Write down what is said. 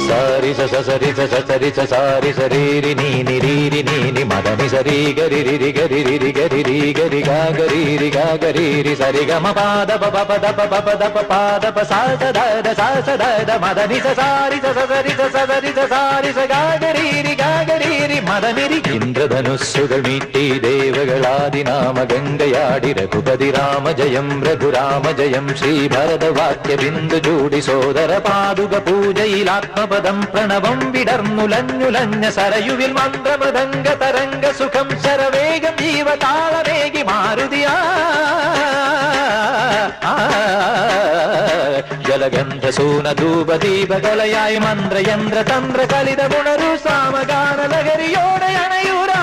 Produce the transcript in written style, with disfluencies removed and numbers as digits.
సారి సరి సరి సారి సరి నీ రి నీ మదని సరి గరి రి గరి రి గరి రి గరి గా గరి రి సరి గమ పాద ప పద ప పద ప పాద ప సా స ద మదని సారి సరి సారి స గా గరి రి మదని రి ఇంద్రధనుస్సుകൾ మీട്ടി ദേവകളാദിനാമ ഗംഗയാടി രഘുപതി രാമ ജയം രഘുരാമ ജയം ശ്രീ ഭരതവാക്യ ബിന്ദു ചൂടി സോദര പാദുക പൂജയിൽ ആത്മപദം പ്രണവം വിടർന്നുലഞ്ഞുലഞ്ഞ സരയുവിൽ മന്ത്രമൃദംഗ തരംഗ സുഖം ശരവേഗം ജീവതാളമേകി മാരുതിയാ ജലഗന്ധ സൂന ധൂപ ദീപകലയായി മന്ത്രയന്ത്ര തന്ത്ര കലിത ഗുണരു സാമഗാന ലഹരിയോടെ അണയൂരാ